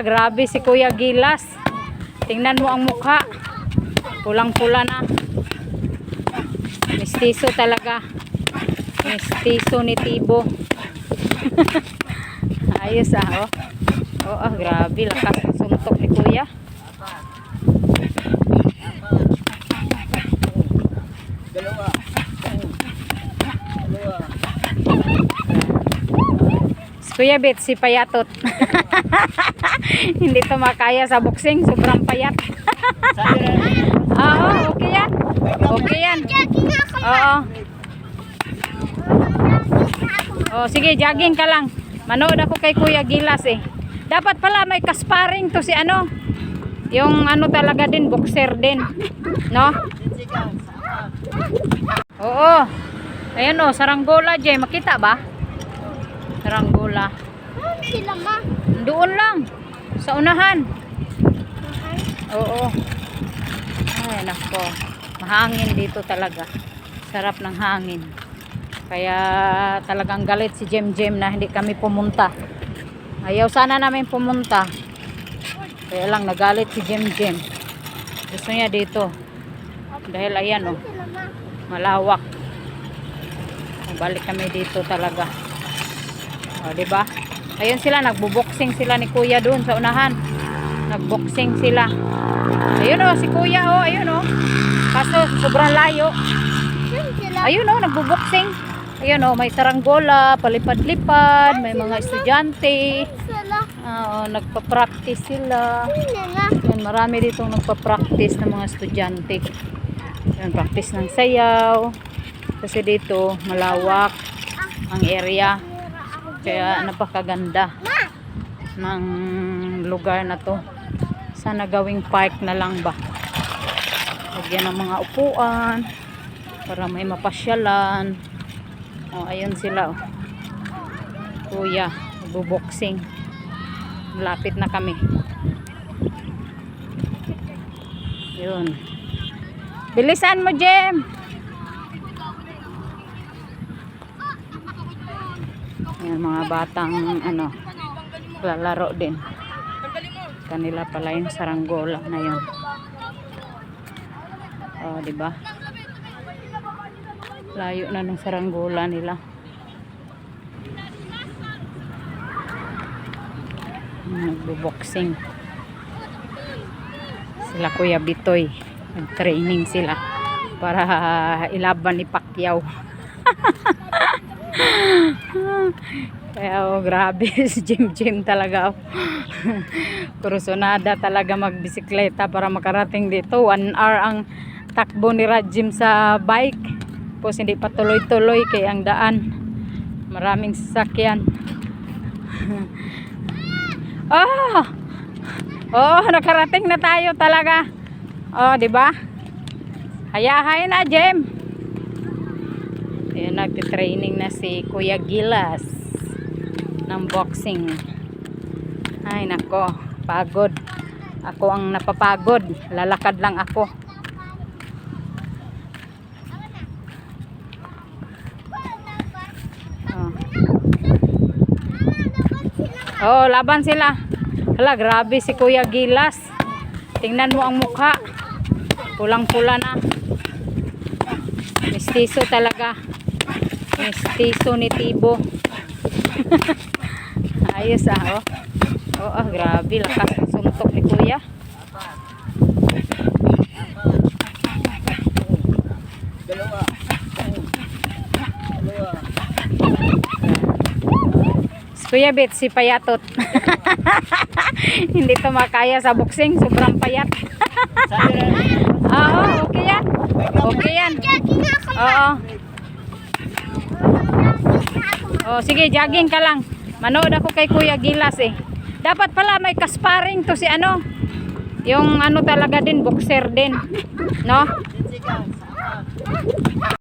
Grabe si Kuya Gilas. Tingnan mo ang mukha. Pulang-pula na. Mestizo talaga. Mestizo ni Tibo. Ayos oh. Oh, grabe. Lakas ng suntok ni Kuya. Kuya Bet, si payatot. Hindi to makaya sa boxing, sobrang payat. Oo, okay yan. Okay yan. Oo. Oh, sige, jogging ka lang. Manood ako kay Kuya Gilas eh. Dapat pala may kasparing to si ano. Yung ano talaga din, boxer din. No? Oo. Ayan oh, saranggola Jay, makita ba? Saranggola. Sila ma. Doon lang. Sa unahan. Oo. Ay, nako. Mahangin dito talaga. Sarap ng hangin. Kaya talagang galit si Jem na hindi kami pumunta. Ayaw sana namin pumunta. Kaya lang nagalit si Jem. Gusto niya dito. Dahil ayan oh. Malawak. Balik kami dito talaga. O, diba? Ayun sila, nagbo-boxing sila ni Kuya doon sa unahan. Nagboxing sila. Ayun o, si Kuya o, ayun o. Kaso, sobrang layo. Ayun o, nagbo-boxing. Ayun o, may saranggola, palipad-lipad, may mga estudyante. Nagpa-practice sila. Ayun, marami ditong nagpa-practice ng mga estudyante. Ayun, practice ng sayaw. Kasi dito, malawak ang area. Kaya napakaganda ng lugar na to. Sana gawing park na lang ba. Lagyan ng mga upuan para may mapasyalan. Oh, ayun sila oh. Kuya, nagbo-boxing. Malapit na kami. Yun. Bilisan mo, Jem. Yan, mga batang ano, lalaro din. Kanila pala yung saranggola na yun. Oh, diba? Layo na ng saranggola nila. Nagbo-boxing. Sila Kuya Bitoy. Nag-training sila para ilaban ni Pacquiao. Kaya oh, grabe si Jim talaga oh. Kurusonada talaga magbisikleta para makarating dito. 1 hour ang takbo ni Rajim sa bike. Tapos hindi pa tuloy-tuloy kaya ang daan maraming sasakyan. Oh, nakarating na tayo talaga. Oh, di ba? Hayahay na, Jim. Ayan, nagtitraining na si Kuya Gilas ng boxing. Ay nako, pagod. Ako ang napapagod. Lalakad lang ako. Oh, laban sila. Hala, grabe si Kuya Gilas. Tingnan mo ang mukha. Pulang-pula na. Mestizo talaga. Mestizo ni Tibo. Ayos oh. Oh, grabe. Lakas ng suntok ni Kuya. Kuya Bet, si payatot. Hindi to makaya sa boxing, sobrang payat. Oo, okay yan. Okay yan. Oo. Oh, sige, jogging ka lang. Manood ako kay Kuya Gilas eh. Dapat pala may kasparing to si ano. Yung ano talaga din, boxer din. No?